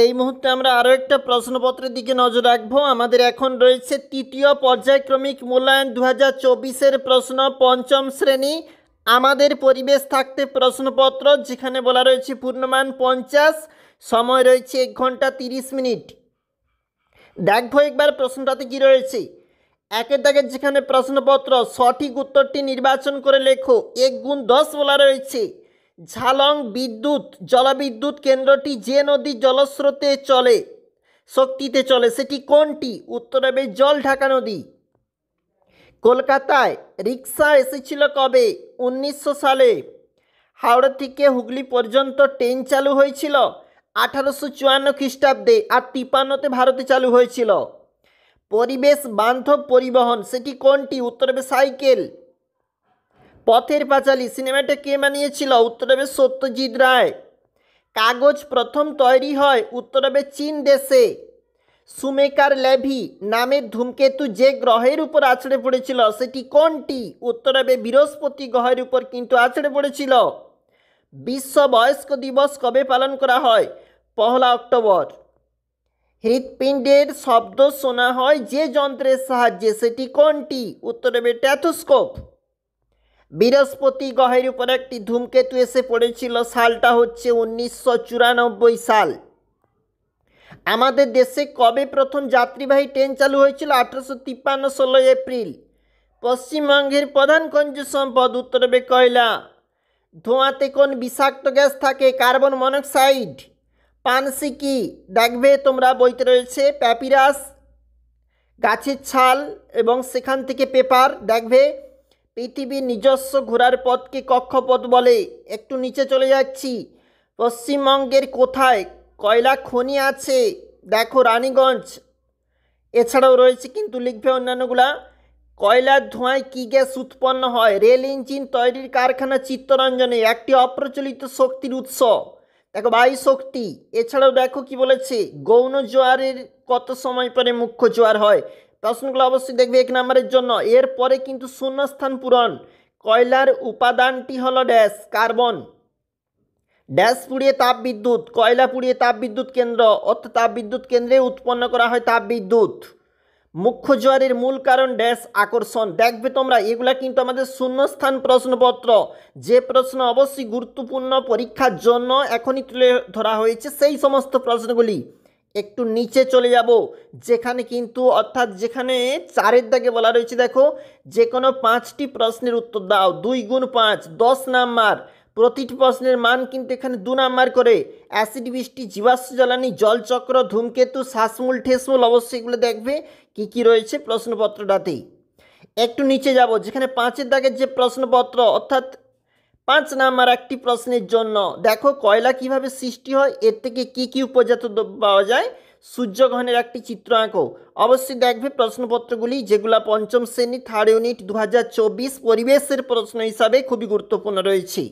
এই মুহূর্তে আমরা আরও একটা প্রশ্নপত্রের দিকে নজর রাখবো। আমাদের এখন রয়েছে তৃতীয় পর্যায়ক্রমিক মূল্যায়ন 2024-এর প্রশ্ন, পঞ্চম শ্রেণী। আমাদের পরিবেশ থাকতে প্রশ্নপত্র, যেখানে বলা রয়েছে পূর্ণমান 50, সময় রয়েছে 1 ঘন্টা 30 মিনিট। দেখবো একবার প্রশ্নটাতে কি রয়েছে। একের দাগের যেখানে প্রশ্নপত্র, সঠিক উত্তরটি নির্বাচন করে লেখো। 1×10 বলা রয়েছে। ঝালং বিদ্যুৎ জলবিদ্যুৎ কেন্দ্রটি যে নদীর জলস্রোতে চলে, শক্তিতে চলে, সেটি কোনটি? উত্তর হবে জলঢাকা নদী। কলকাতায় রিক্সা এসেছিল কবে? 1900 সালে। হাওড়া থেকে হুগলি পর্যন্ত ট্রেন চালু হয়েছিল 1854 খ্রিস্টাব্দে, আর 53-তে ভারতে চালু হয়েছিল। পরিবেশ বান্ধব পরিবহন সেটি কোনটি? উত্তর হবে সাইকেল। পথের পাঁচালী সিনেমাটা কে বানিয়েছিল? উত্তর হবে সত্যজিৎ রায়। কাগজ প্রথম তৈরি হয়? উত্তর হবে চীন দেশে। সুমেকার লেভি নামের ধূমকেতু যে গ্রহের উপর আছড়ে পড়েছিল সেটি কোনটি? উত্তর হবে বৃহস্পতি গ্রহের উপর কিন্তু আছড়ে পড়েছিল। বিশ্ব বয়স্ক দিবস কবে পালন করা হয়? 1 অক্টোবর। হৃৎপিণ্ডের শব্দ শোনা হয় যে যন্ত্রের সাহায্যে, সেটি কোনটি? উত্তর হবে স্টেথোস্কোপ। বৃহস্পতি গ্রহের উপর একটি ধূমকেতু এসে পড়েছিল, সালটা হচ্ছে 1994 সাল। আমাদের দেশে কবে প্রথম যাত্রীবাহী ট্রেন চালু হয়েছিল? 1853, 16 এপ্রিল। পশ্চিমবঙ্গের প্রধান খনিজ সম্পদ? উত্তর হবে কয়লা। ধোঁয়াতে কোন বিষাক্ত গ্যাস থাকে? Carbon monoxide. পানসি কি? দেখবে তোমরা বইতে রয়েছে প্যাপিরাস, গাছের ছাল এবং সেখান থেকে পেপার। দেখবে পৃথিবীর নিজস্ব ঘোরার পথকে কক্ষপথ বলে। একটু নিচে চলে যাচ্ছি। পশ্চিমবঙ্গের কোথায় কয়লা খনি আছে? দেখো রানীগঞ্জ। এছাড়াও রয়েছে, কিন্তু লিখবে অন্যান্যগুলা। কয়লার ধোঁয়ায় কী গ্যাস উৎপন্ন হয়? রেল ইঞ্জিন তৈরির কারখানা চিত্তরঞ্জনে। একটি অপ্রচলিত শক্তির উৎস, দেখো বায়ু শক্তি। এছাড়াও দেখো কি বলেছে, গৌণ জোয়ারের কত সময় পরে মুখ্য জোয়ার হয়? প্রশ্নগুলো অবশ্যই দেখবে 1 নম্বরের জন্য। এরপরে কিন্তু শূন্যস্থান পূরণ। কয়লার উপাদানটি হলো ড্যাশ, কার্বন। ড্যাশ পুড়িয়ে তাপবিদ্যুৎ, কয়লা পুড়িয়ে তাপবিদ্যুৎ কেন্দ্র, অর্থাৎ তাপবিদ্যুৎ কেন্দ্রে উৎপন্ন করা হয় তাপবিদ্যুৎ। মুখ্য জোয়ারের মূল কারণ ড্যাশ, আকর্ষণ। দেখবে তোমরা এগুলা কিন্তু আমাদের শূন্যস্থান প্রশ্নপত্র, যে প্রশ্ন অবশ্যই গুরুত্বপূর্ণ পরীক্ষার জন্য এখনই তুলে ধরা হয়েছে সেই সমস্ত প্রশ্নগুলি। একটু নিচে চলে যাব, যেখানে কিন্তু অর্থাৎ যেখানে 4-এর দাগে বলা রয়েছে, দেখো যে কোনো 5টি প্রশ্নের উত্তর দাও। 2×5 10 নাম্বার। প্রতিটি প্রশ্নের মান কিন্তু এখানে 2 নাম্বার করে। অ্যাসিড বৃষ্টি, জীবাশ্ম জ্বালানি, জলচক্র, ধূমকেতু, শ্বাসমূল, ঠেসমূল, অবশ্যই এগুলো দেখবে কি কি রয়েছে প্রশ্নপত্রটাতেই। একটু নিচে যাব, যেখানে 5-এর দাগের যে প্রশ্নপত্র, অর্থাৎ 5 নাম্বার একটি প্রশ্নের জন্য। দেখো কয়লা কিভাবে সৃষ্টি হয়, এর থেকে কি কি উপজাত দ্রব্য পাওয়া যায়, সূর্যগ্রহণের একটি চিত্র আঁকো। অবশ্যই দেখবে প্রশ্নপত্রগুলি, যেগুলো পঞ্চম শ্রেণী 3rd ইউনিট 2024 পরিবেশের প্রশ্ন হিসাবে খুবই গুরুত্বপূর্ণ রয়েছে।